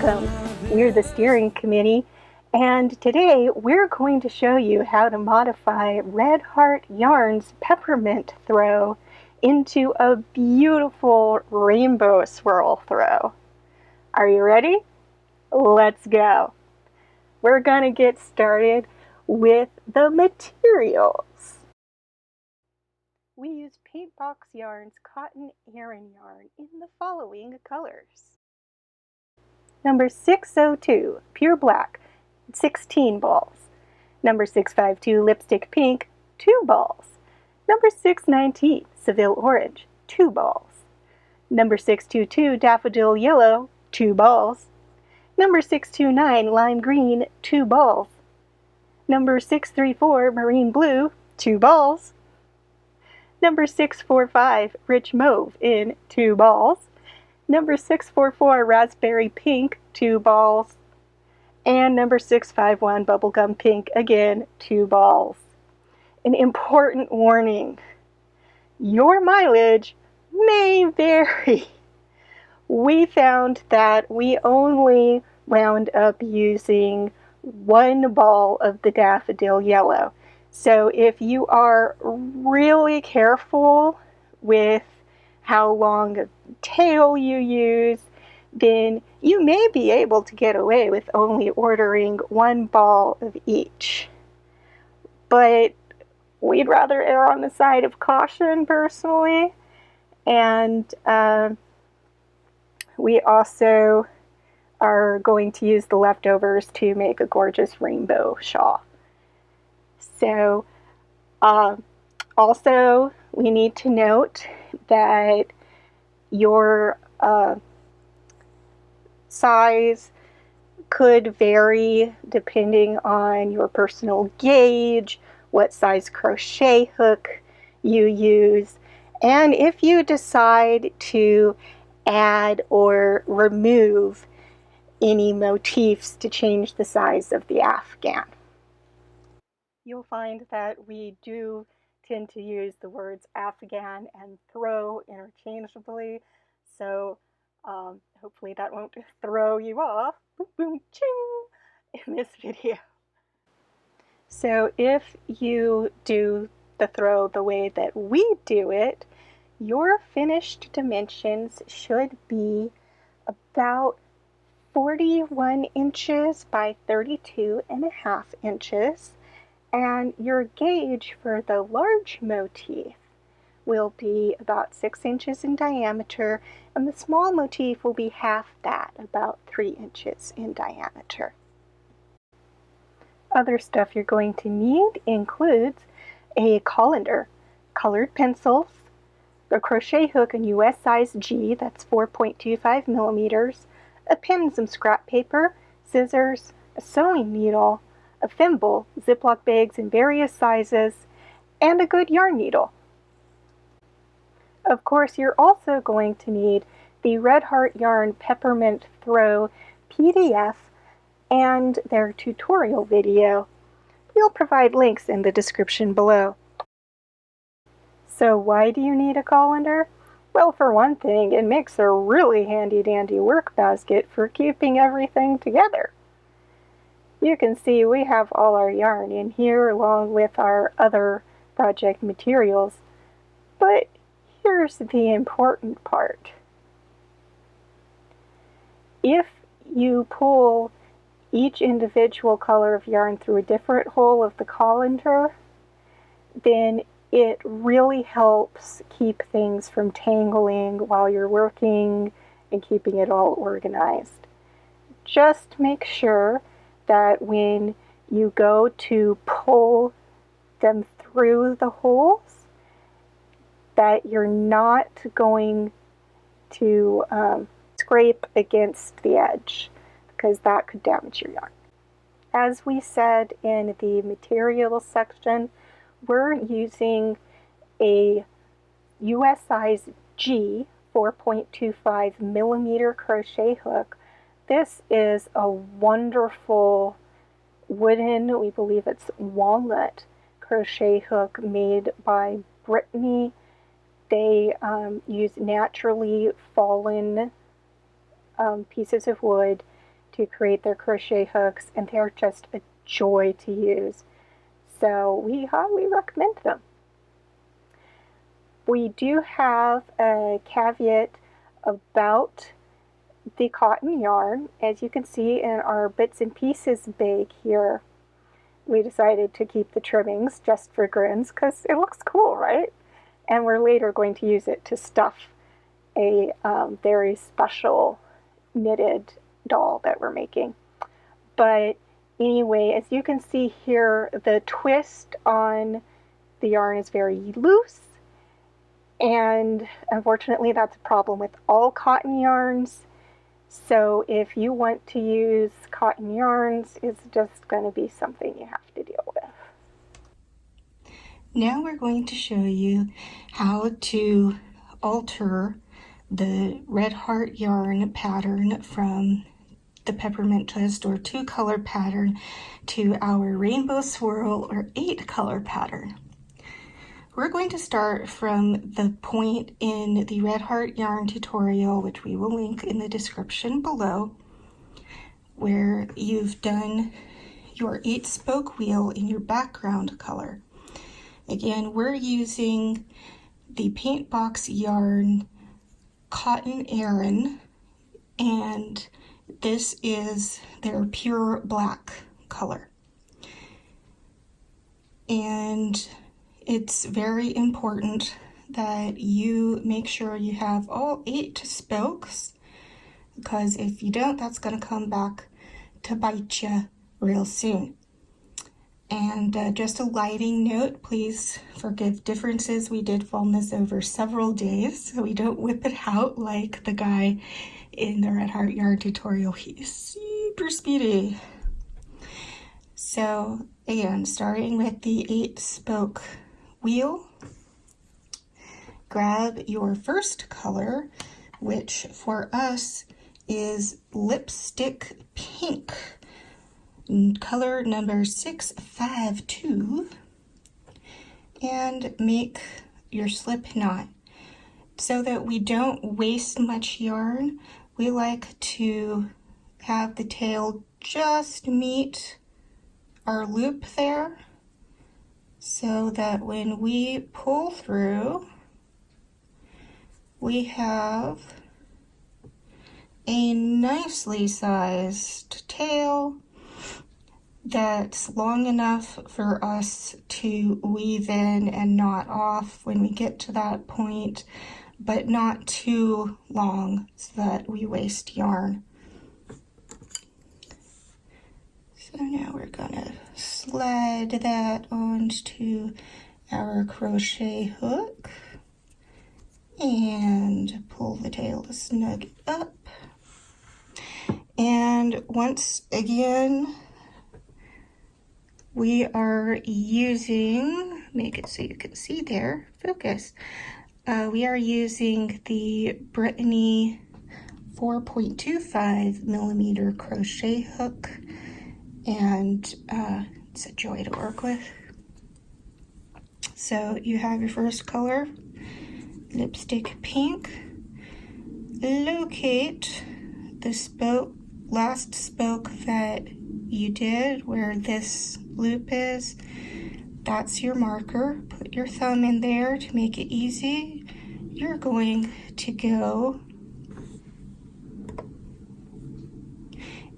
welcome. We're the steering committee, and today we're going to show you how to modify Red Heart Yarn's Peppermint Throw into a beautiful Rainbow Swirl Throw. Are you ready? Let's go. We're going to get started with the materials. We use Paint Box Yarn's Cotton Aran yarn in the following colors. Number 602, Pure Black, 16 balls. Number 652, Lipstick Pink, 2 balls. Number 619, Seville Orange, 2 balls. Number 622, Daffodil Yellow, 2 balls. Number 629, Lime Green, 2 balls. Number 634, Marine Blue, 2 balls. Number 645, Rich Mauve in 2 balls. Number 644, Raspberry Pink, 2 balls. And number 651, Bubblegum Pink, again, 2 balls. An important warning, your mileage may vary. We found that we only wound up using 1 ball of the Daffodil Yellow. So if you are really careful with how long a tail you use, then you may be able to get away with only ordering 1 ball of each. But we'd rather err on the side of caution personally, and we also are going to use the leftovers to make a gorgeous rainbow shawl. So also we need to note that your size could vary depending on your personal gauge, what size crochet hook you use, and if you decide to add or remove any motifs to change the size of the afghan. You'll find that we do tend to use the words afghan and throw interchangeably, so hopefully that won't throw you off, boom, boom, ching, in this video. So if you do the throw the way that we do it, your finished dimensions should be about 41 inches by 32.5 inches. And your gauge for the large motif will be about 6 inches in diameter, and the small motif will be half that, about 3 inches in diameter. Other stuff you're going to need includes a colander, colored pencils, a crochet hook in US size G, that's 4.25 millimeters, a pen and some scrap paper, scissors, a sewing needle, a thimble, Ziploc bags in various sizes, and a good yarn needle. Of course, you're also going to need the Red Heart Yarn Peppermint Throw PDF and their tutorial video. We'll provide links in the description below. So why do you need a colander? Well, for one thing, it makes a really handy-dandy work basket for keeping everything together. You can see we have all our yarn in here along with our other project materials. But here's the important part. If you pull each individual color of yarn through a different hole of the colander, then it really helps keep things from tangling while you're working and keeping it all organized. Just make sure that when you go to pull them through the holes, that you're not going to scrape against the edge, because that could damage your yarn. As we said in the materials section, we're using a US size G 4.25 millimeter crochet hook. This is a wonderful wooden, we believe it's walnut, crochet hook made by Brittany. They use naturally fallen pieces of wood to create their crochet hooks, and they're just a joy to use. So we highly recommend them. We do have a caveat about the cotton yarn. As you can see in our bits and pieces bag here, we decided to keep the trimmings just for grins because it looks cool, right? And we're later going to use it to stuff a very special knitted doll that we're making. But anyway, as you can see here, the twist on the yarn is very loose, and unfortunately that's a problem with all cotton yarns. So if you want to use cotton yarns, it's just going to be something you have to deal with. Now we're going to show you how to alter the red heart yarn pattern from the Peppermint Twist or 2-color pattern to our Rainbow Swirl or 8-color pattern. We're going to start from the point in the red heart yarn tutorial, which we will link in the description below, where you've done your 8-spoke wheel in your background color. Again, we're using the Paint Box yarn Cotton Aran, and this is their pure black color. And it's very important that you make sure you have all 8 spokes, because if you don't, that's going to come back to bite you real soon. And just a lighting note, please forgive differences. We did film this over several days, so we don't whip it out like the guy in the Red Heart yarn tutorial. He's super speedy. So again, starting with the 8-spoke wheel, grab your first color, which for us is Lipstick Pink, color number 652, and make your slip knot. So that we don't waste much yarn, we like to have the tail just meet our loop there, so that when we pull through, we have a nicely sized tail that's long enough for us to weave in and knot off when we get to that point, but not too long so that we waste yarn. So now we're gonna slide that onto our crochet hook and pull the tail to snug it up. And once again, we are using, make it so you can see there, focus. We are using the Brittany 4.25 millimeter crochet hook, and it's a joy to work with. So you have your first color, Lipstick Pink. Locate the last spoke that you did where this loop is. That's your marker. Put your thumb in there to make it easy. You're going to go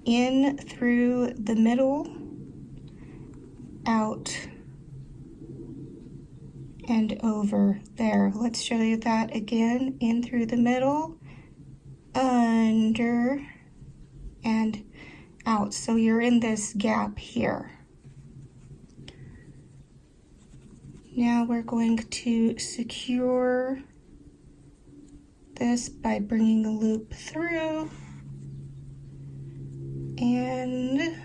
in through the middle, out and over there. Let's show you that again. In through the middle, under and out. So you're in this gap here. Now we're going to secure this by bringing a loop through, and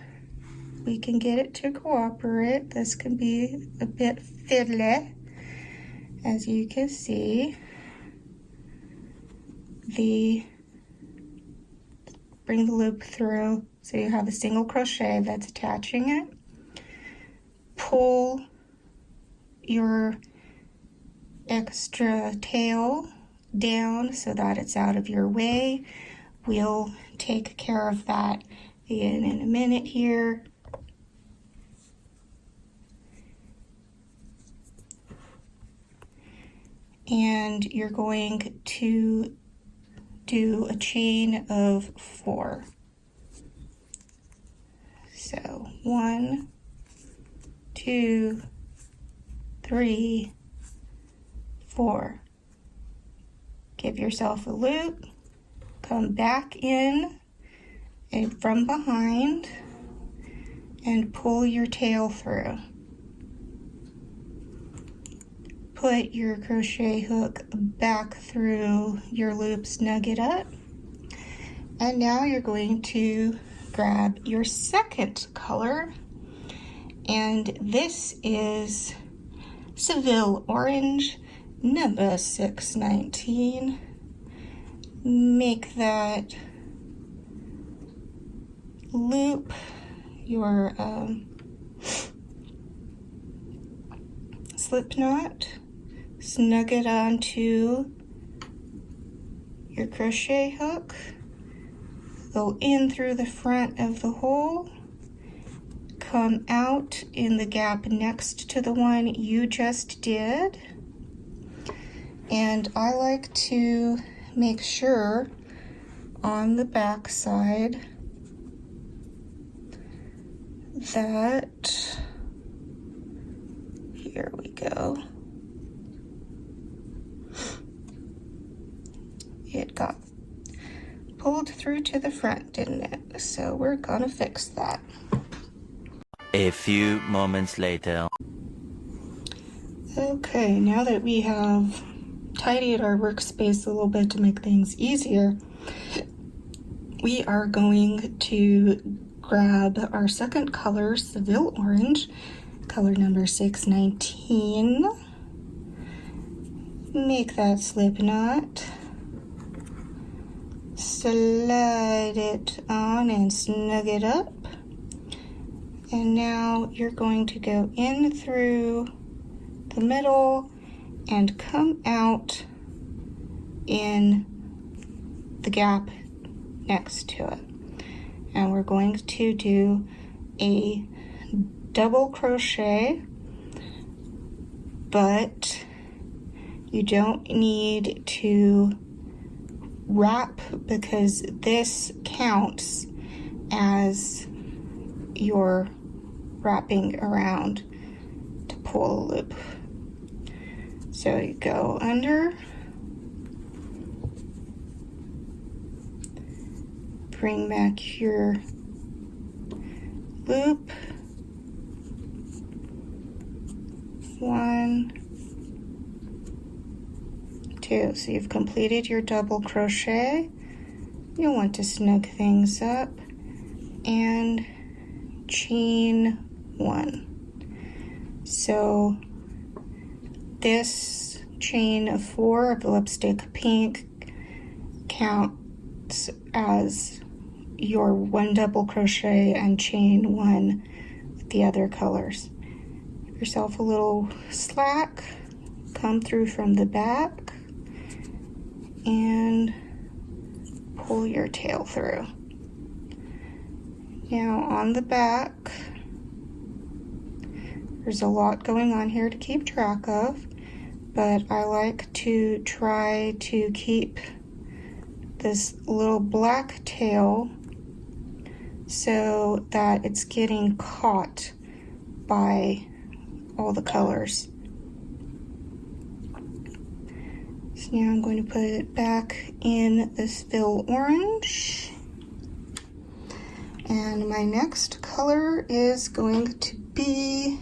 we can get it to cooperate. This can be a bit fiddly, as you can see. Bring the loop through so you have a single crochet that's attaching it. Pull your extra tail down so that it's out of your way. We'll take care of that in a minute here. And you're going to do a chain of 4. So 1, 2, 3, 4. Give yourself a loop, come back in and from behind and pull your tail through. Put your crochet hook back through your loop, snug it up, and now you're going to grab your second color, and this is Seville Orange, number 619. Make that loop your slip knot, snug it onto your crochet hook, go in through the front of the hole, come out in the gap next to the one you just did, and I like to make sure on the back side that, here we go, it got pulled through to the front, didn't it? So we're gonna fix that. A few moments later. Okay, now that we have tidied our workspace a little bit to make things easier, we are going to grab our second color, Seville Orange, color number 619. Make that slip knot, slide it on and snug it up, and now you're going to go in through the middle and come out in the gap next to it, and we're going to do a double crochet, but you don't need to wrap because this counts as your wrapping around to pull a loop. So you go under, bring back your loop, 1, 2. So you've completed your double crochet. You'll want to snug things up and chain 1. So this chain of 4 of the lipstick pink counts as your 1 double crochet and chain 1 with the other colors. Give yourself a little slack, come through from the back and pull your tail through. Now on the back, there's a lot going on here to keep track of, but I like to try to keep this little black tail so that it's getting caught by all the colors. So now I'm going to put it back in the Seville Orange. And my next color is going to be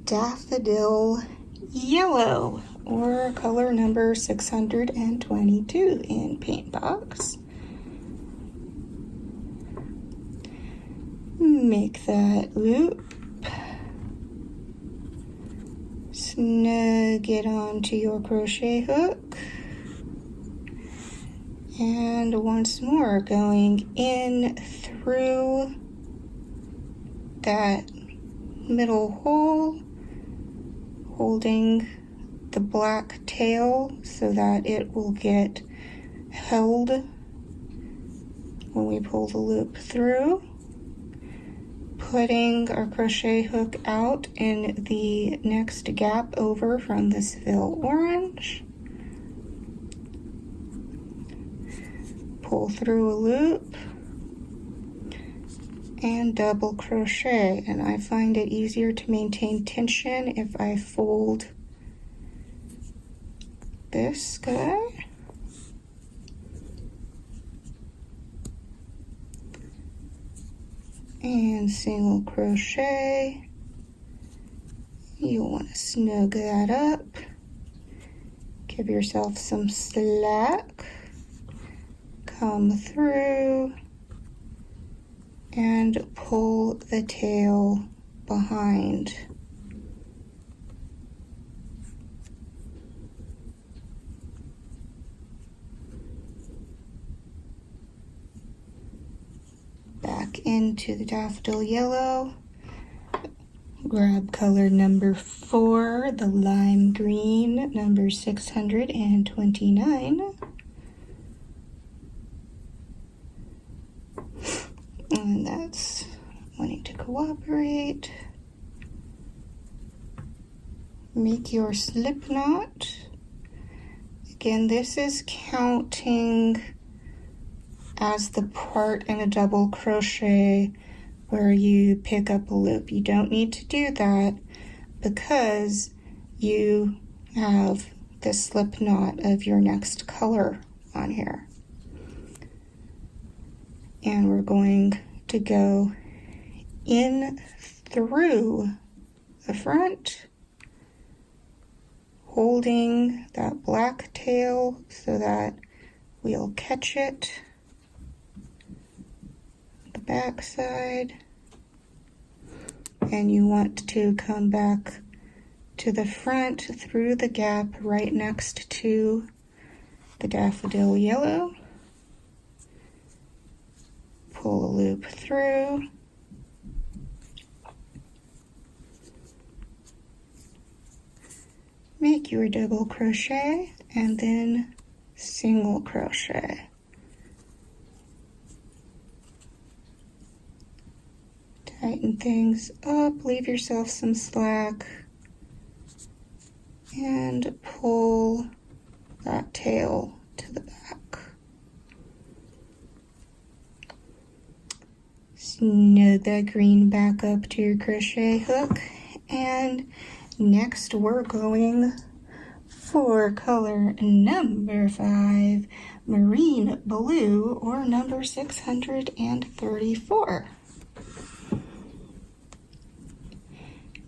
Daffodil Yellow, or color number 622 in Paintbox. Make that loop, snug it onto your crochet hook, and once more going in through that middle hole, holding the black tail so that it will get held when we pull the loop through, putting our crochet hook out in the next gap over from the Seville Orange. Pull through a loop and double crochet, and I find it easier to maintain tension if I fold this guy and single crochet. You want to snug that up, give yourself some slack, come through and pull the tail behind. Back into the daffodil yellow. Grab color number 4, the lime green, number 629. And that's wanting to cooperate. Make your slip knot. Again, this is counting as the part in a double crochet where you pick up a loop. You don't need to do that because you have the slip knot of your next color on here. And we're going to go in through the front, holding that black tail so that we'll catch it. The back side, and you want to come back to the front through the gap right next to the daffodil yellow. Pull a loop through, make your double crochet and then single crochet. Tighten things up, leave yourself some slack, and pull that tail to the back. Snug that green back up to your crochet hook, and next we're going for color number 5, marine blue, or number 634.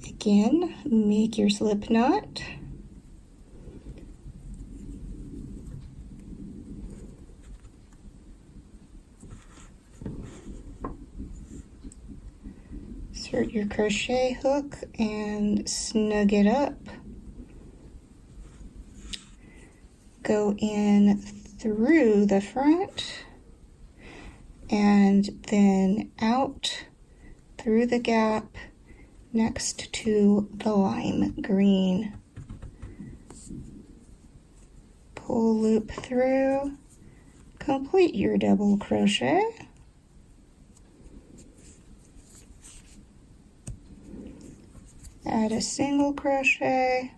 Again, make your slip knot. Insert your crochet hook and snug it up. Go in through the front and then out through the gap next to the lime green. Pull loop through, complete your double crochet. Add a single crochet.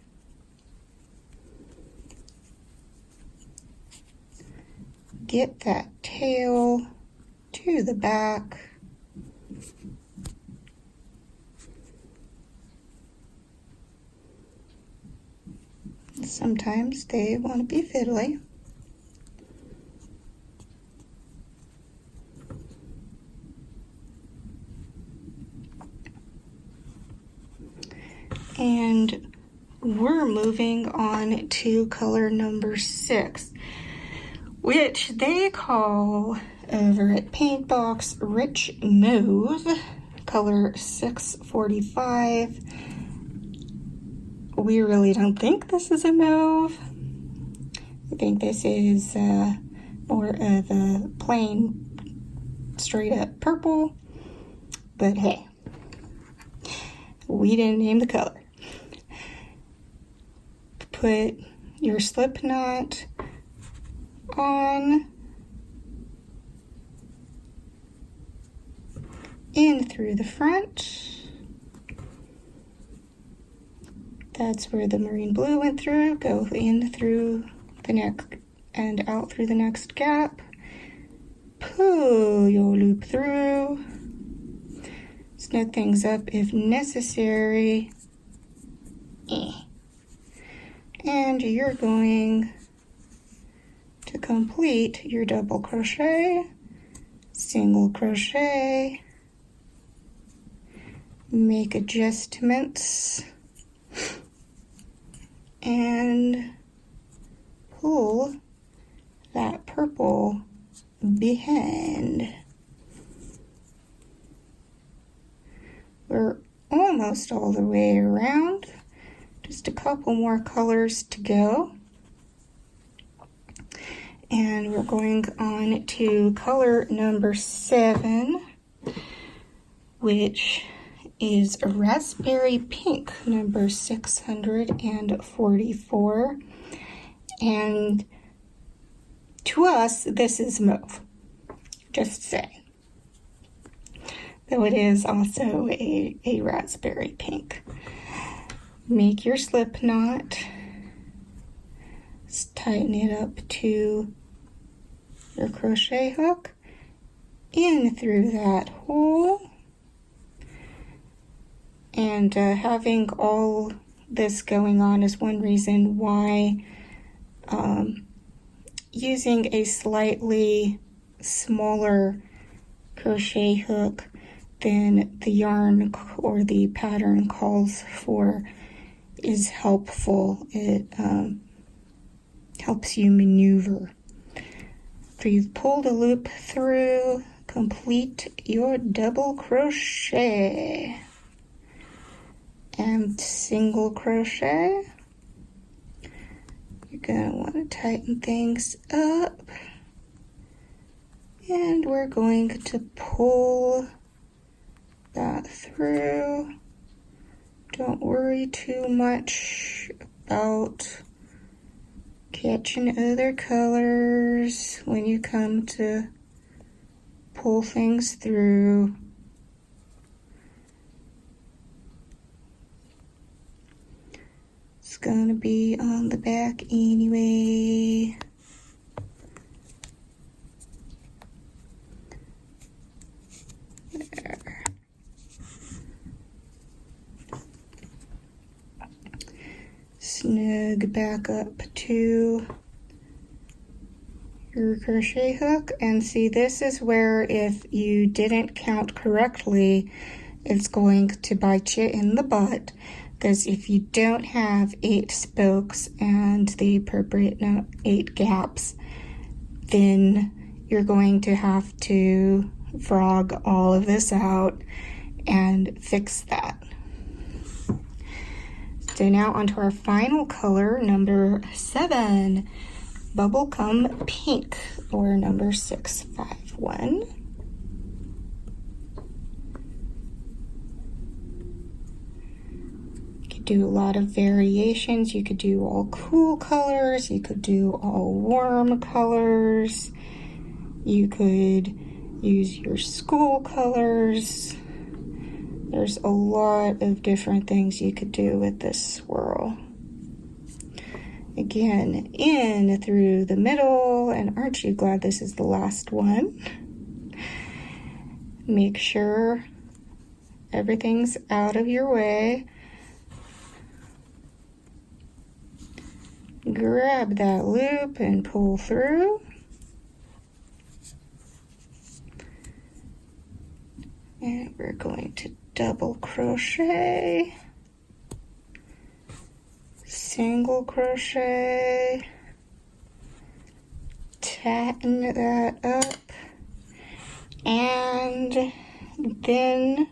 Get that tail to the back. Sometimes they want to be fiddly. And we're moving on to color number 6, which they call over at Paintbox Rich Mauve, color 645. We really don't think this is a mauve. I think this is more of a plain, straight up purple. But hey, we didn't name the color. Put your slip knot on in through the front. That's where the marine blue went through. Go in through the neck and out through the next gap. Pull your loop through. Snug things up if necessary. And you're going to complete your double crochet, single crochet, make adjustments, and pull that purple behind. We're almost all the way around. Just a couple more colors to go. And we're going on to color number 7, which is a raspberry pink, number 644. And to us, this is mauve, just saying. Though it is also a raspberry pink. Make your slip knot. Just tighten it up to your crochet hook, in through that hole. And having all this going on is one reason why using a slightly smaller crochet hook than the yarn or the pattern calls for is helpful. It helps you maneuver. After you've pulled a loop through, complete your double crochet and single crochet. You're going to want to tighten things up, and we're going to pull that through. Don't worry too much about catching other colors when you come to pull things through. It's gonna be on the back anyway. There. Snug back up to your crochet hook, and see, this is where if you didn't count correctly, it's going to bite you in the butt, because if you don't have 8 spokes and the appropriate 8 gaps, then you're going to have to frog all of this out and fix that. So now onto our final color, number 7, Bubblegum Pink, or number 651. You could do a lot of variations. You could do all cool colors. You could do all warm colors. You could use your school colors. There's a lot of different things you could do with this swirl. Again, in through the middle, and aren't you glad this is the last one? Make sure everything's out of your way. Grab that loop and pull through. And we're going to double crochet, single crochet, tighten that up, and then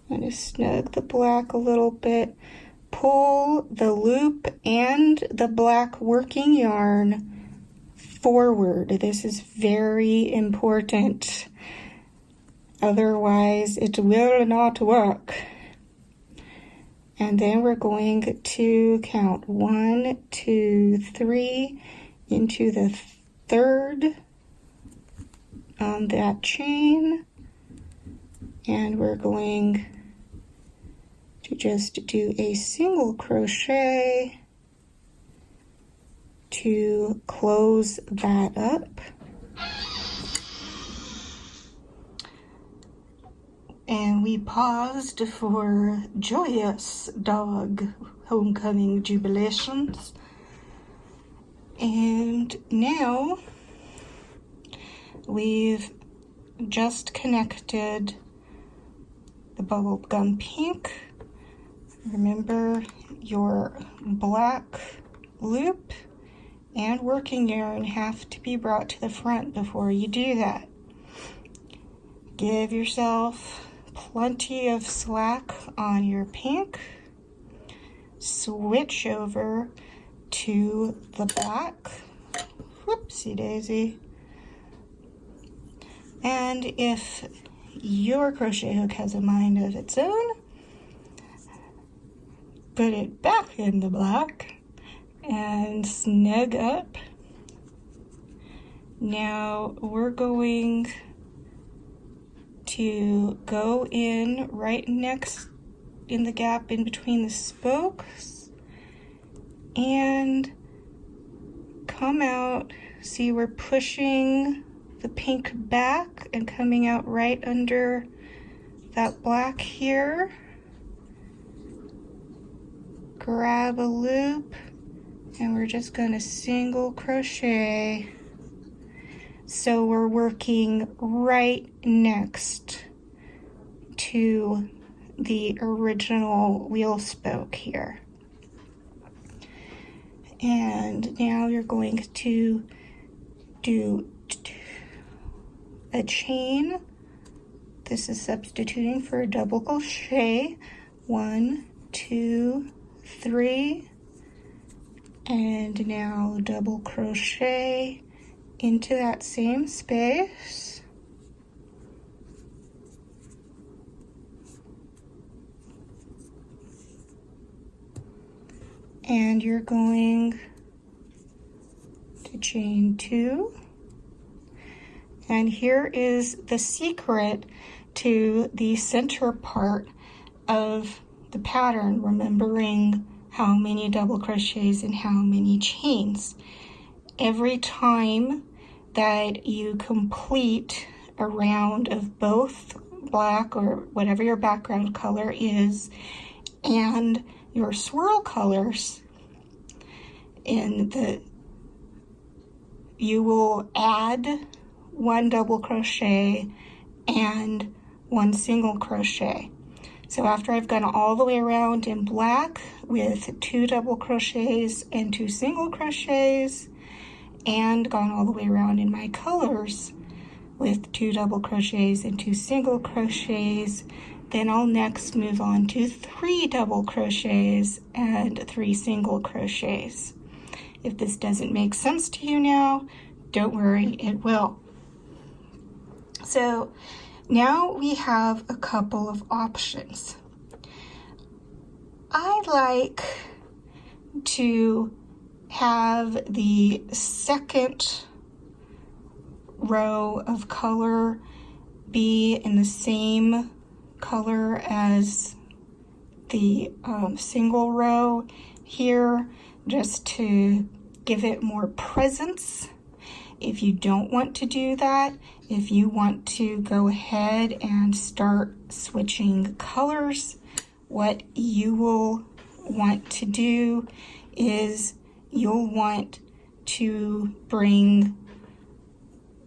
I'm going to snug the black a little bit, pull the loop and the black working yarn forward. This is very important. Otherwise, it will not work. And then we're going to count 1, 2, 3 into the third on that chain. And we're going to just do a single crochet to close that up. And we paused for joyous dog homecoming jubilations. And now we've just connected the bubblegum pink. Remember, your black loop and working yarn have to be brought to the front before you do that. Give yourself plenty of slack on your pink. Switch over to the black. Whoopsie daisy. And if your crochet hook has a mind of its own, put it back in the black and snug up. Now we're going to go in right next in the gap in between the spokes and come out. See, we're pushing the pink back and coming out right under that black here. Grab a loop and we're just going to single crochet. So we're working right next to the original wheel spoke here. And now you're going to do a chain. This is substituting for a double crochet. 1, 2, 3, and now double crochet into that same space. And you're going to chain 2. And here is the secret to the center part of the pattern, remembering how many double crochets and how many chains. Every time that you complete a round of both black or whatever your background color is and your swirl colors, you will add 1 double crochet and 1 single crochet. So after I've gone all the way around in black with 2 double crochets and 2 single crochets, and gone all the way around in my colors with 2 double crochets and 2 single crochets, then I'll next move on to 3 double crochets and 3 single crochets. If this doesn't make sense to you now, don't worry, it will. So now we have a couple of options. I like to have the second row of color be in the same color as the single row here, just to give it more presence. If you don't want to do that, if you want to go ahead and start switching colors, what you will want to do is you'll want to bring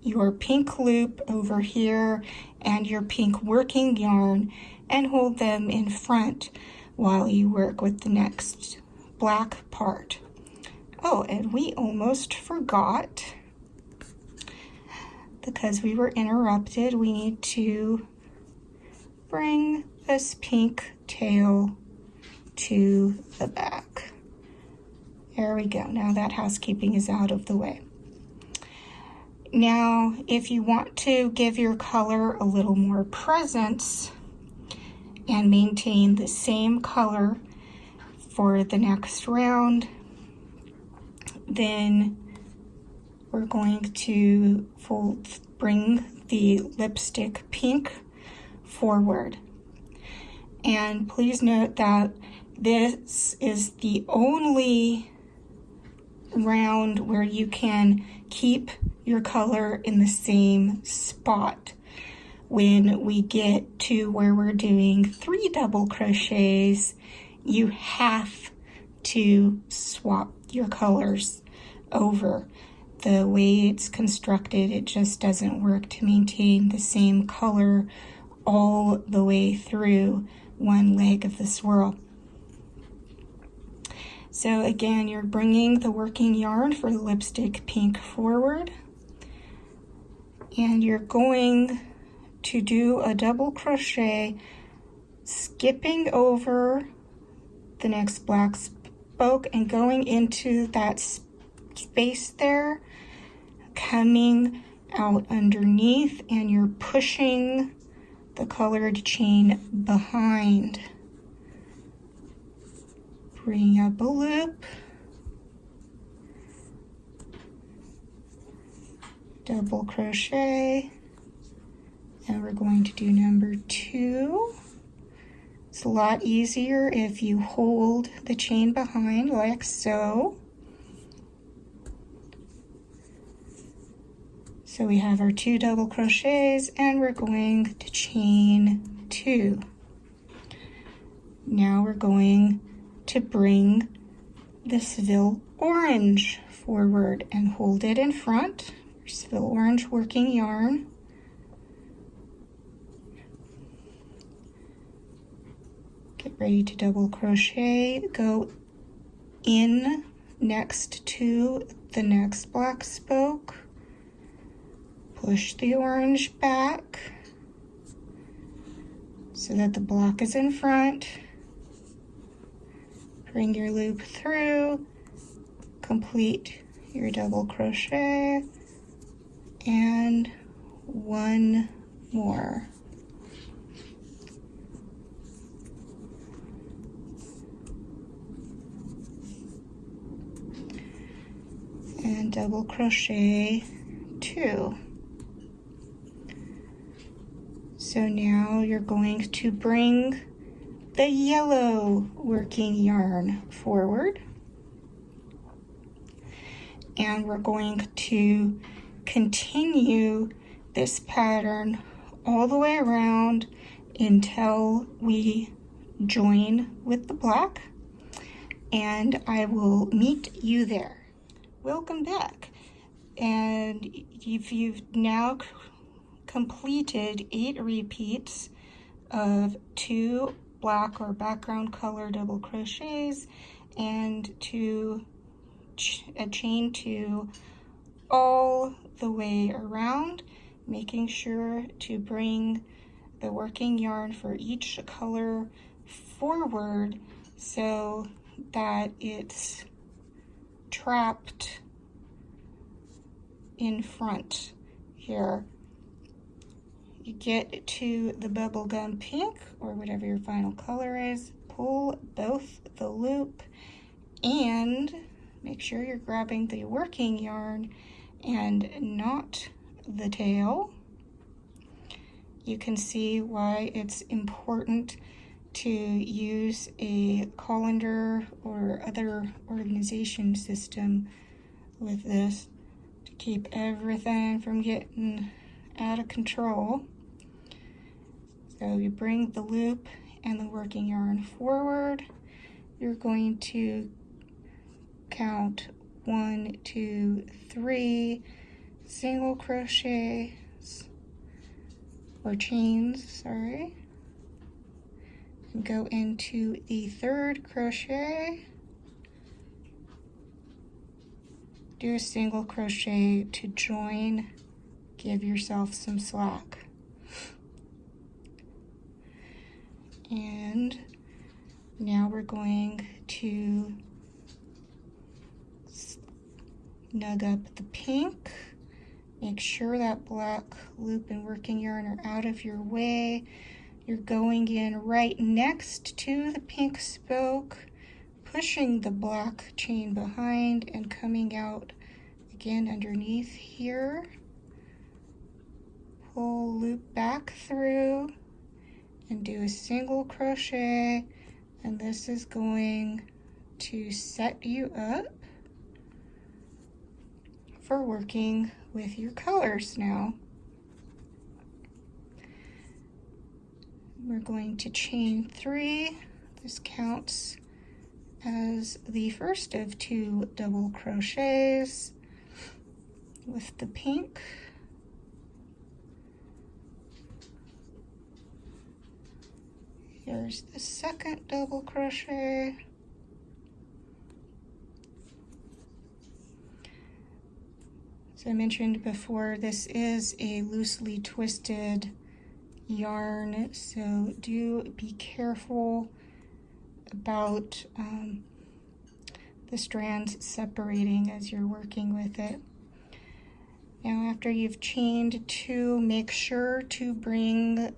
your pink loop over here and your pink working yarn and hold them in front while you work with the next black part. Oh, and we almost forgot, because we were interrupted, we need to bring this pink tail to the back. There we go. Now that housekeeping is out of the way. Now, if you want to give your color a little more presence and maintain the same color for the next round, then we're going to bring the lipstick pink forward. And please note that this is the only round where you can keep your color in the same spot. When we get to where we're doing 3 double crochets, you have to swap your colors over. The way it's constructed, it just doesn't work to maintain the same color all the way through one leg of the swirl. So again, you're bringing the working yarn for the lipstick pink forward, and you're going to do a double crochet, skipping over the next black spoke and going into that space there, coming out underneath, and you're pushing the colored chain behind. Bring up a loop, double crochet, and we're going to do number 2. It's a lot easier if you hold the chain behind like so. So we have our 2 double crochets, and we're going to chain 2. Now we're going to bring the Seville Orange forward and hold it in front. Seville Orange working yarn. Get ready to double crochet, go in next to the next black spoke, push the orange back so that the black is in front. Bring your loop through, complete your double crochet, and 1 more. And double crochet 2. So now you're going to bring the yellow working yarn forward, and we're going to continue this pattern all the way around until we join with the black, and I will meet you there. Welcome back. And if you've now completed 8 repeats of 2 black or background color double crochets and a chain 2 all the way around, making sure to bring the working yarn for each color forward so that it's trapped in front here. You get to the bubblegum pink or whatever your final color is, pull both the loop and make sure you're grabbing the working yarn and not the tail. You can see why it's important to use a colander or other organization system with this to keep everything from getting out of control. So you bring the loop and the working yarn forward. You're going to count 1, 2, 3 single crochets or chains, sorry. Go into the 3rd crochet, do a single crochet to join, give yourself some slack. And now we're going to snug up the pink. Make sure that black loop and working yarn are out of your way. You're going in right next to the pink spoke, pushing the black chain behind and coming out again underneath here. Pull loop back through and do a single crochet, and this is going to set you up for working with your colors now. We're going to chain 3. This counts as the first of 2 double crochets with the pink. Here's the second double crochet. As I mentioned before, this is a loosely twisted yarn, so do be careful about the strands separating as you're working with it. Now, after you've chained 2, make sure to bring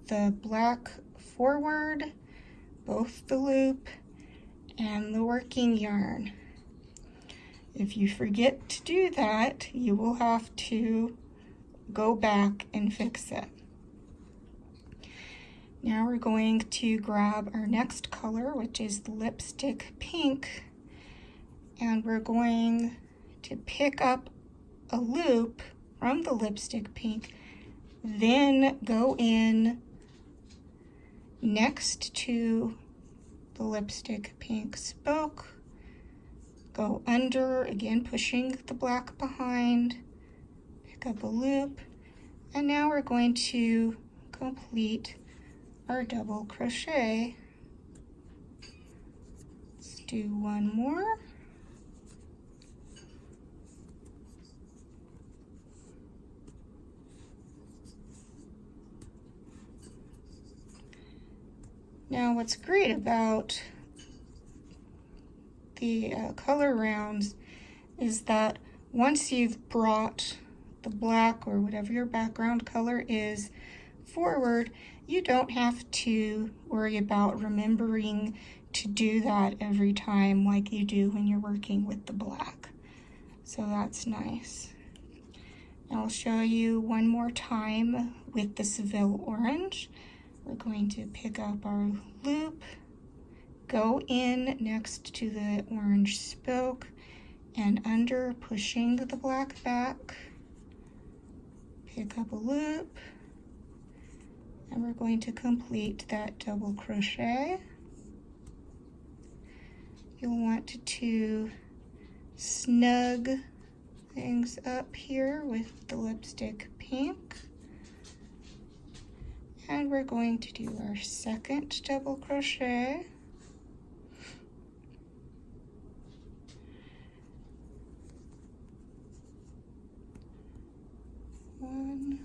the black forward, both the loop and the working yarn. If you forget to do that, you will have to go back and fix it. Now we're going to grab our next color, which is the lipstick pink, and we're going to pick up a loop from the lipstick pink, then go in next to the lipstick pink spoke, go under, again pushing the black behind, pick up a loop, and now we're going to complete our double crochet. Let's do one more. Now, what's great about the color rounds is that once you've brought the black or whatever your background color is forward, you don't have to worry about remembering to do that every time like you do when you're working with the black. So that's nice. Now I'll show you one more time with the Seville Orange. We're going to pick up our loop, go in next to the orange spoke and under, pushing the black back, pick up a loop, and we're going to complete that double crochet. You'll want to snug things up here with the lipstick pink. And we're going to do our second double crochet. One,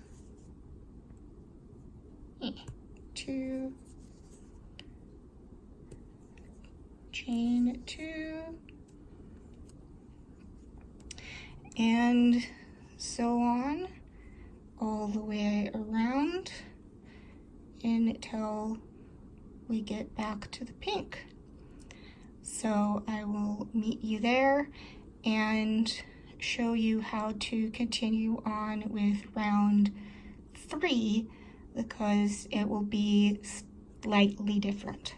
2, chain 2, and so on all the way around until we get back to the pink. So I will meet you there and show you how to continue on with round 3, because it will be slightly different.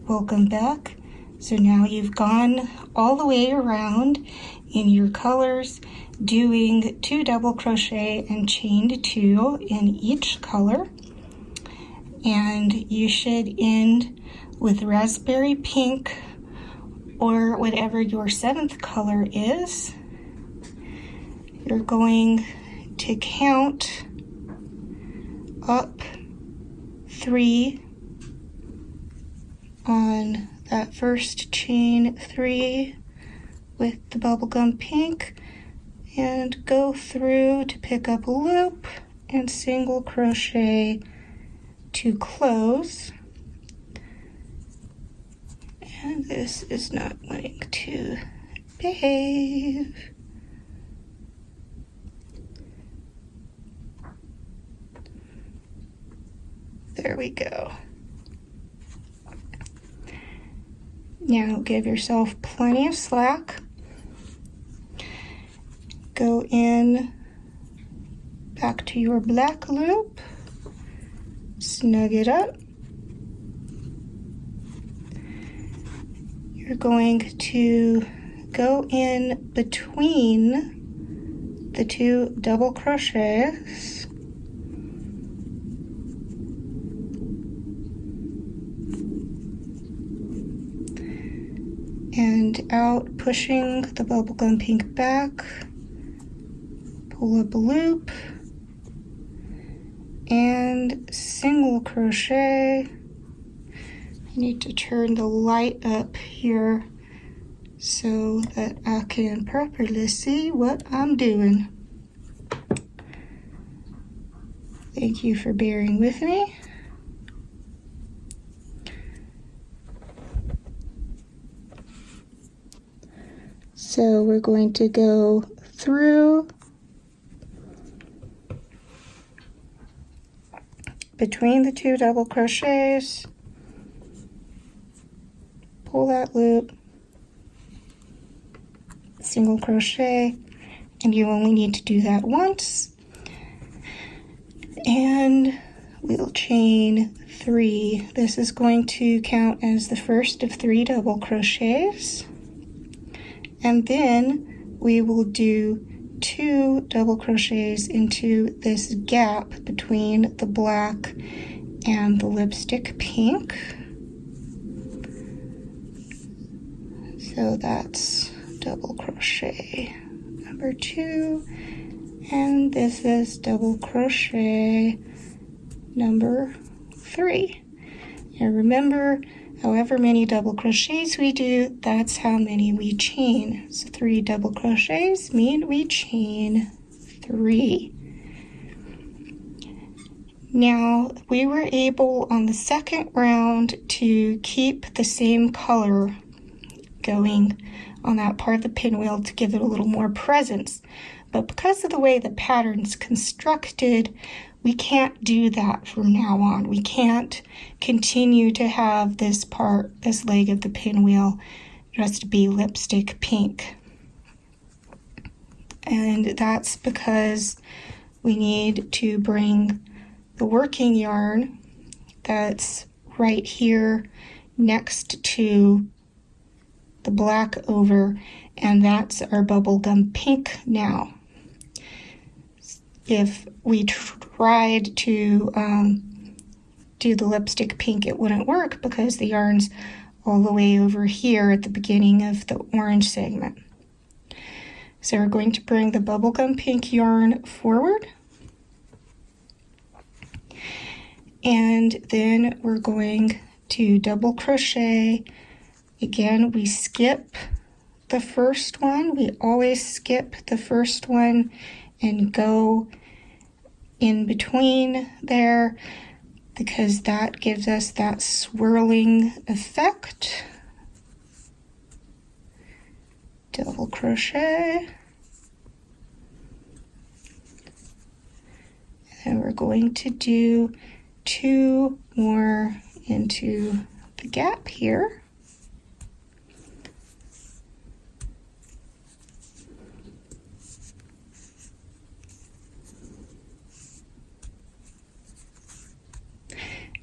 Welcome back. So now you've gone all the way around in your colors, doing 2 double crochet and chained 2 in each color, and you should end with raspberry pink or whatever your 7th color is. You're going to count up 3 on that first chain 3 with the bubblegum pink, and go through to pick up a loop and single crochet to close. And this is not wanting to behave. There we go. Now give yourself plenty of slack. Go in back to your black loop, snug it up. You're going to go in between the 2 double crochets and out, pushing the bubblegum pink back, pull up a loop and single crochet. I need to turn the light up here so that I can properly see what I'm doing. Thank you for bearing with me. So we're going to go through between the 2 double crochets, pull that loop, single crochet, and you only need to do that once, and we'll chain 3. This is going to count as the first of 3 double crochets, and then we will do 2 double crochets into this gap between the black and the lipstick pink. So that's double crochet number 2, and this is double crochet number 3. And remember, however many double crochets we do, that's how many we chain. So 3 double crochets mean we chain 3. Now, we were able on the second round to keep the same color going on that part of the pinwheel to give it a little more presence. But because of the way the pattern's constructed, we can't do that from now on. We can't continue to have this part, this leg of the pinwheel, just be lipstick pink. And that's because we need to bring the working yarn that's right here next to the black over, and that's our bubblegum pink now. If we tried to do the lipstick pink, it wouldn't work because the yarn's all the way over here at the beginning of the orange segment. So we're going to bring the bubblegum pink yarn forward, and then we're going to double crochet. Again, we skip the first one. We always skip the first one and go in between there because that gives us that swirling effect. Double crochet. And we're going to do 2 more into the gap here.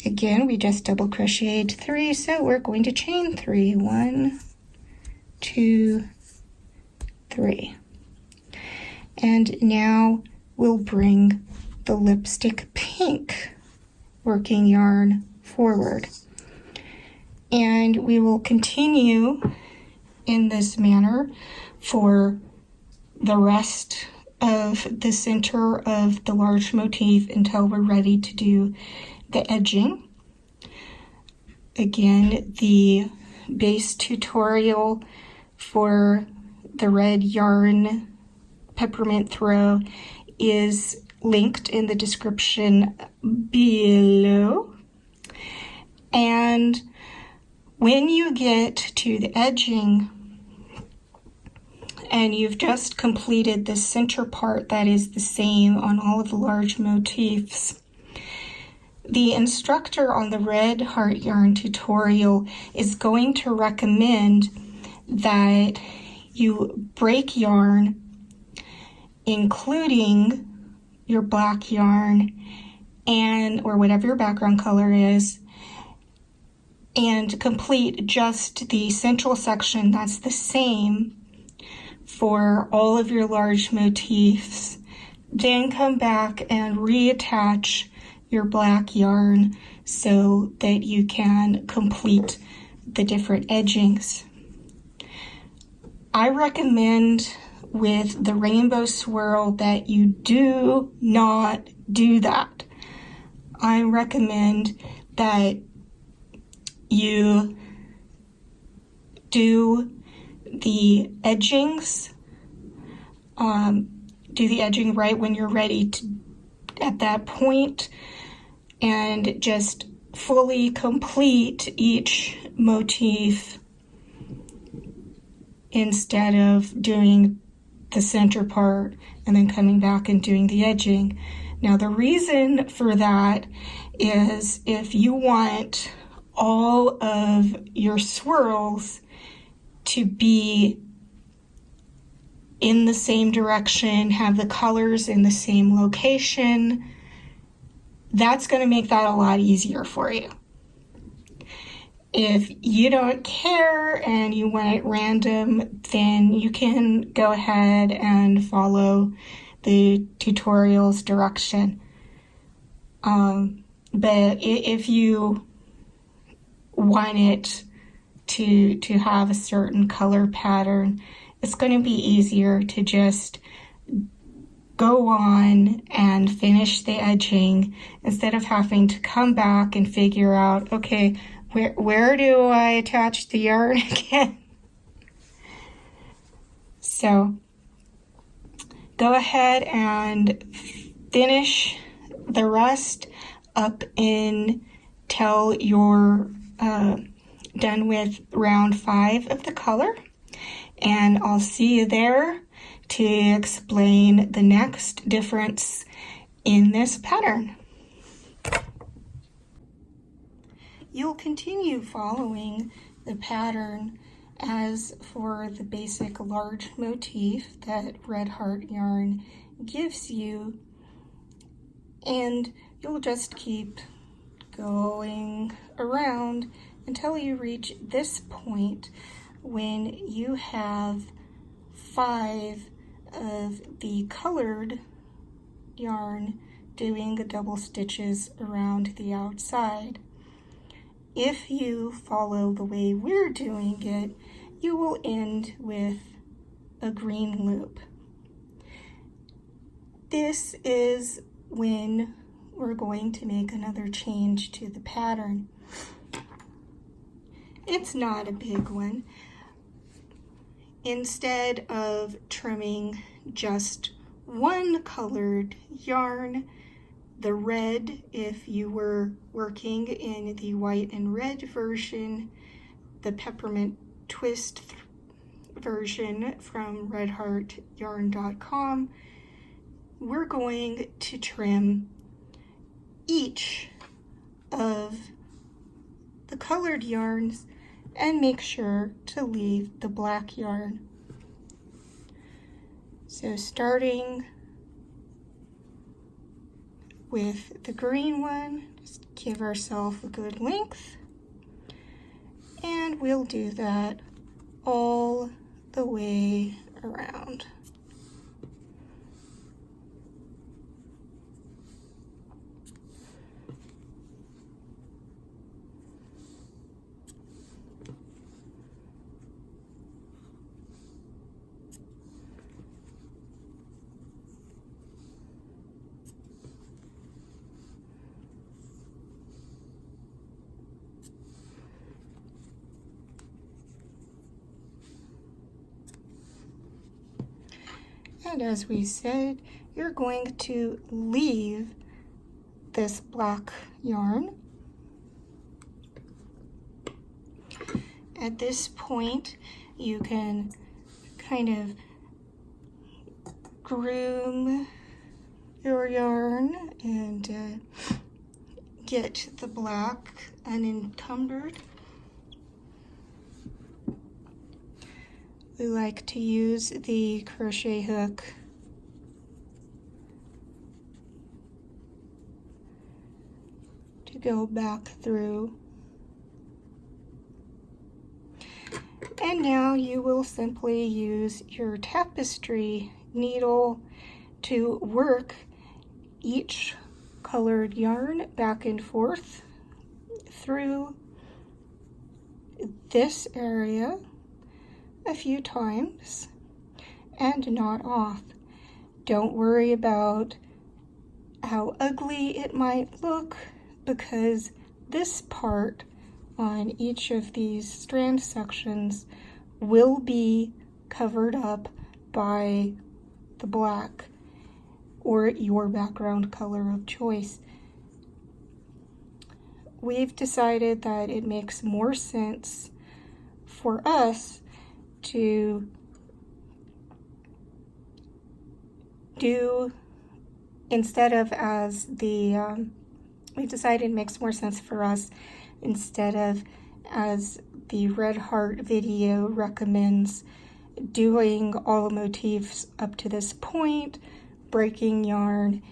Again, we just double crocheted 3, so we're going to chain 3. 1, 2, 3. And now we'll bring the lipstick pink working yarn forward. And we will continue in this manner for the rest of the center of the large motif until we're ready to do the edging. Again, the base tutorial for the red yarn Peppermint Throw is linked in the description below. And when you get to the edging and you've just completed the center part that is the same on all of the large motifs, the instructor on the red heart yarn tutorial is going to recommend that you break yarn, including your black yarn, and on, or whatever your background color is, and complete just the central section that's the same for all of your large motifs. Then come back and reattach your black yarn so that you can complete the different edgings. I recommend with the Rainbow Swirl that you do not do that. I recommend that you do the edgings, do the edging right when you're ready to, at that point, and just fully complete each motif instead of doing the center part and then coming back and doing the edging. Now, the reason for that is if you want all of your swirls to be in the same direction, have the colors in the same location, that's going to make that a lot easier for you. If you don't care and you want it random, then you can go ahead and follow the tutorial's direction. But if you want it to have a certain color pattern, it's going to be easier to just go on and finish the edging instead of having to come back and figure out, okay, where do I attach the yarn again? So go ahead and finish the rest up until you're done with round 5 of the color, and I'll see you there to explain the next difference in this pattern. You'll continue following the pattern as for the basic large motif that Red Heart yarn gives you, and you'll just keep going around until you reach this point when you have 5 of the colored yarn doing the double stitches around the outside. If you follow the way we're doing it, you will end with a green loop. This is when we're going to make another change to the pattern. It's not a big one. Instead of trimming just one colored yarn, the red, if you were working in the white and red version, the Peppermint Twist version from redheartyarn.com, we're going to trim each of the colored yarns and make sure to leave the black yarn. So starting with the green one, just give ourselves a good length, and we'll do that all the way around. And as we said, you're going to leave this black yarn. At this point, you can kind of groom your yarn and get the black unencumbered. We like to use the crochet hook go back through. And now you will simply use your tapestry needle to work each colored yarn back and forth through this area a few times and knot off. Don't worry about how ugly it might look, because this part on each of these strand sections will be covered up by the black or your background color of choice. We've decided that it makes more sense for us to do, instead of as the, we've decided it makes more sense for us, instead of as the Red Heart video recommends, doing all the motifs up to this point, breaking yarn,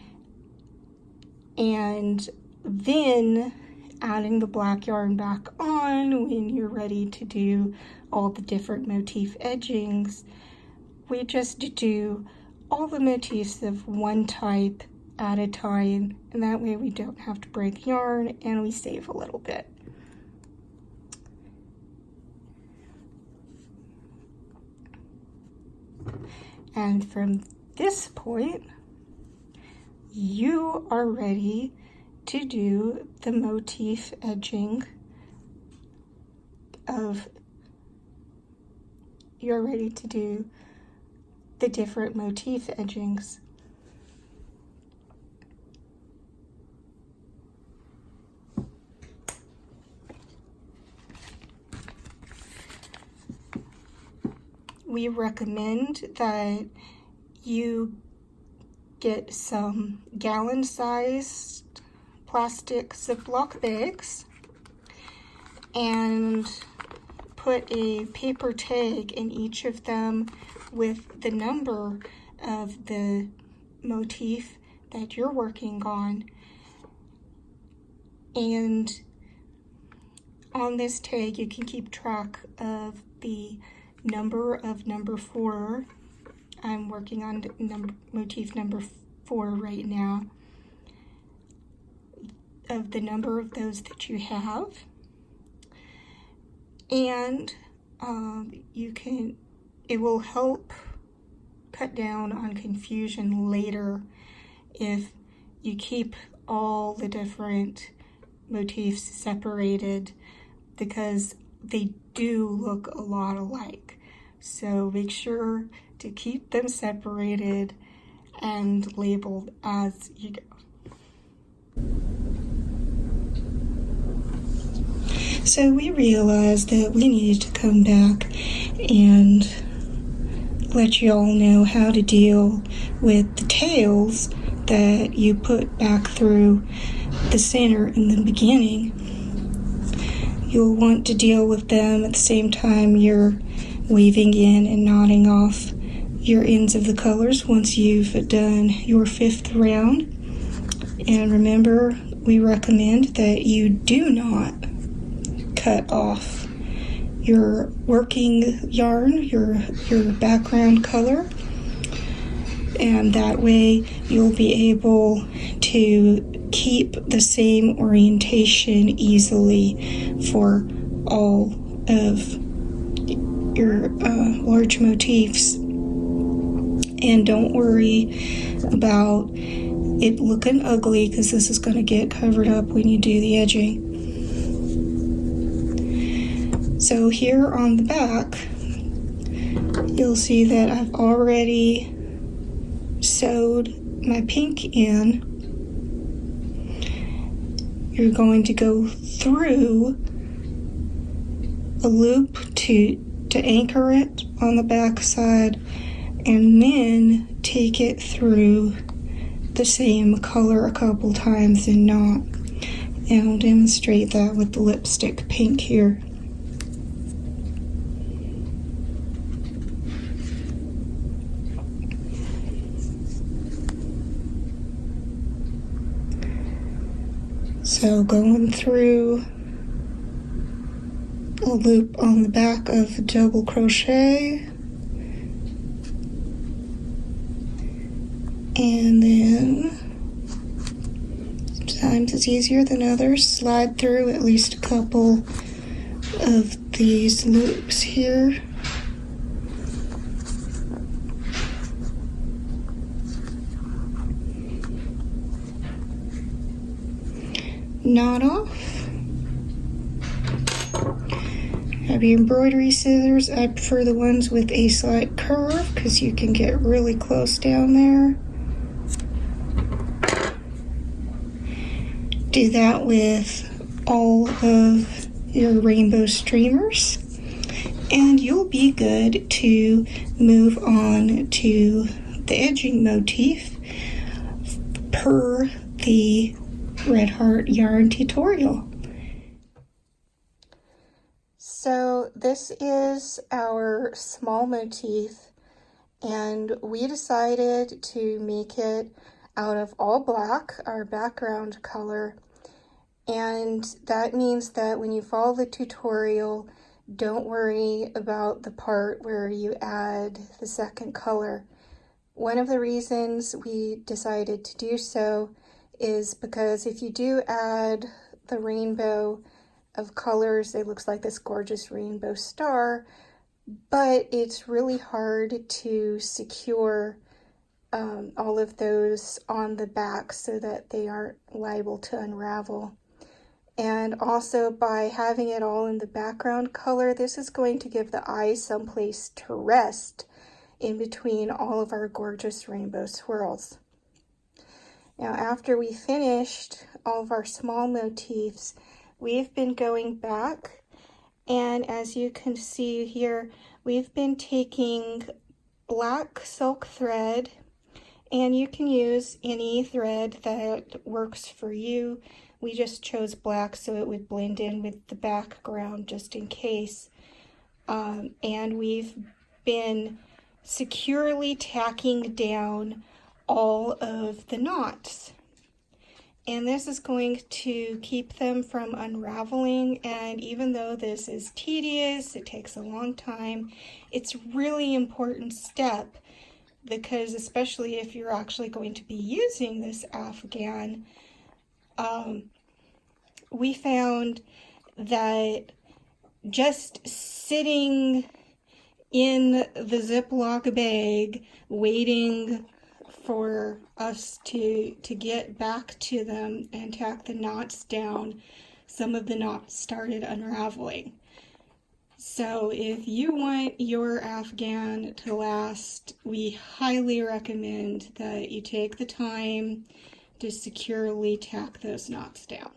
and then adding the black yarn back on when you're ready to do all the different motif edgings. We just do all the motifs of one type at a time, and that way we don't have to break yarn and we save a little bit. And from this point, you are ready to do the motif edging of, you're ready to do the different motif edgings. We recommend that you get some gallon-sized plastic Ziploc bags and put a paper tag in each of them with the number of the motif that you're working on. And on this tag, you can keep track of the number of number 4. I'm working on motif number 4 right now, of the number of those that you have. And it will help cut down on confusion later if you keep all the different motifs separated, because they do look a lot alike. So make sure to keep them separated and labeled as you go. So we realized that we needed to come back and let you all know how to deal with the tails that you put back through the center in the beginning. You'll want to deal with them at the same time you're weaving in and knotting off your ends of the colors once you've done your 5th round. And remember, we recommend that you do not cut off your working yarn, your background color, and that way you'll be able to keep the same orientation easily for all of your large motifs. And don't worry about it looking ugly, because this is going to get covered up when you do the edging. So here on the back, you'll see that I've already sewed my pink in. You're going to go through a loop to anchor it on the back side, and then take it through the same color a couple times and knot. And I'll demonstrate that with the lipstick pink here. So going through a loop on the back of a double crochet, and then sometimes it's easier than others, slide through at least a couple of these loops here. Knot off. Have your embroidery scissors. I prefer the ones with a slight curve because you can get really close down there. Do that with all of your rainbow streamers, and you'll be good to move on to the edging motif per the Red Heart yarn tutorial. So this is our small motif, and we decided to make it out of all black, our background color, and that means that when you follow the tutorial, don't worry about the part where you add the second color. One of the reasons we decided to do so is because if you do add the rainbow of colors, it looks like this gorgeous rainbow star, but it's really hard to secure all of those on the back so that they aren't liable to unravel. And also by having it all in the background color, this is going to give the eye someplace to rest in between all of our gorgeous rainbow swirls. Now, after we finished all of our small motifs, we've been going back, and as you can see here, we've been taking black silk thread, and you can use any thread that works for you. We just chose black so it would blend in with the background just in case. And we've been securely tacking down all of the knots. And this is going to keep them from unraveling, and even though this is tedious, it takes a long time, it's really important step, because especially if you're actually going to be using this Afghan, we found that just sitting in the Ziploc bag waiting for us to get back to them and tack the knots down, some of the knots started unraveling. So if you want your Afghan to last, we highly recommend that you take the time to securely tack those knots down.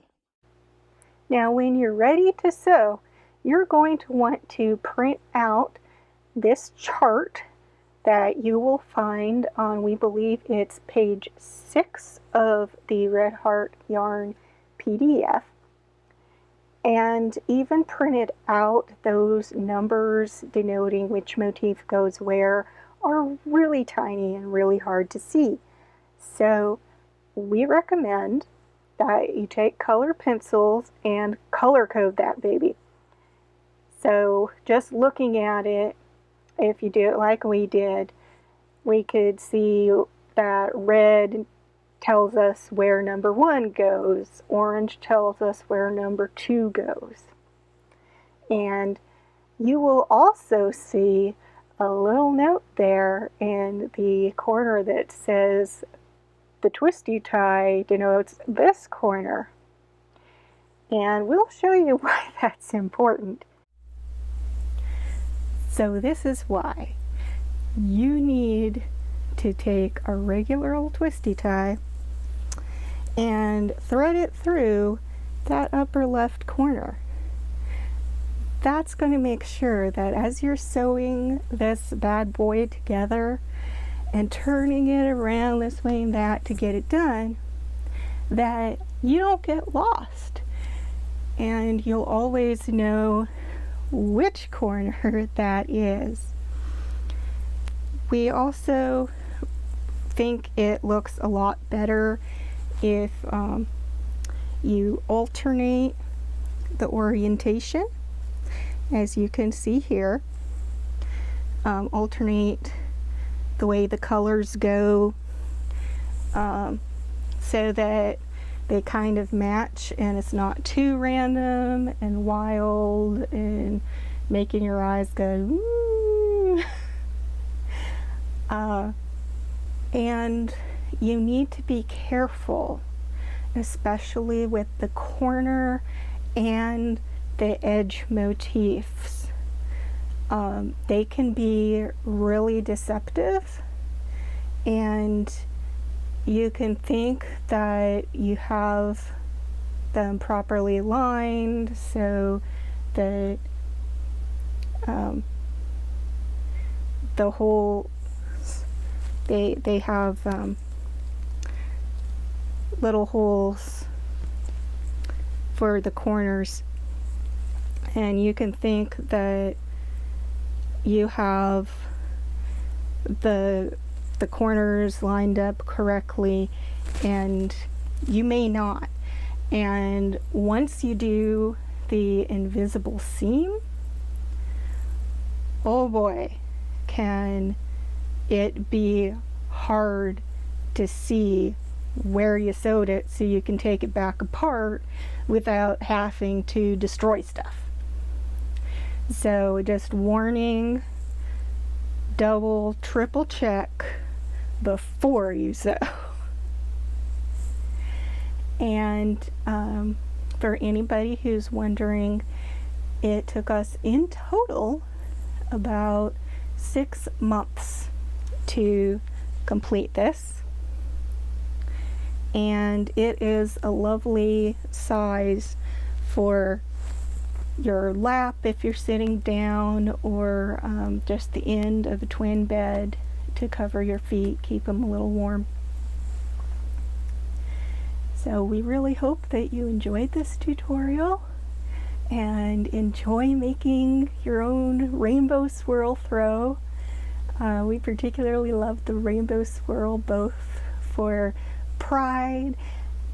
Now when you're ready to sew, you're going to want to print out this chart that you will find on, we believe it's page 6 of the Red Heart Yarn PDF, and even printed out those numbers denoting which motif goes where are really tiny and really hard to see. So we recommend that you take color pencils and color code that baby. So just looking at it, if you do it like we did, we could see that red tells us where number 1 goes, orange tells us where number 2 goes. And you will also see a little note there in the corner that says the twisty tie denotes this corner. And we'll show you why that's important. So this is why. You need to take a regular old twisty tie and thread it through that upper left corner. That's going to make sure that as you're sewing this bad boy together and turning it around this way and that to get it done, that you don't get lost, and you'll always know which corner that is. We also think it looks a lot better if You alternate the orientation, as you can see here. Alternate the way the colors go so that they kind of match and it's not too random and wild and making your eyes go ooh. And you need to be careful, especially with the corner and the edge motifs. They can be really deceptive, and you can think that you have them properly lined so that the whole they have little holes for the corners, and you can think that you have the corners lined up correctly, and you may not. And once you do the invisible seam, oh boy, can it be hard to see where you sewed it so you can take it back apart without having to destroy stuff. So just warning, double, triple check before you sew. And for anybody who's wondering, it took us in total about 6 months to complete this, and it is a lovely size for your lap if you're sitting down, or just the end of a twin bed to cover your feet, keep them a little warm. So we really hope that you enjoyed this tutorial and enjoy making your own rainbow swirl throw. We particularly love the rainbow swirl, both for pride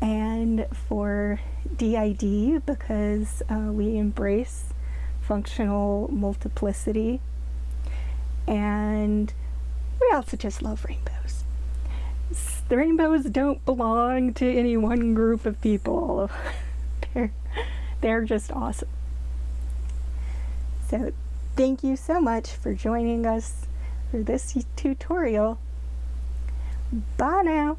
and for DID, because we embrace functional multiplicity, and we also just love rainbows. The rainbows don't belong to any one group of people. They're just awesome. So thank you so much for joining us for this tutorial. Bye now.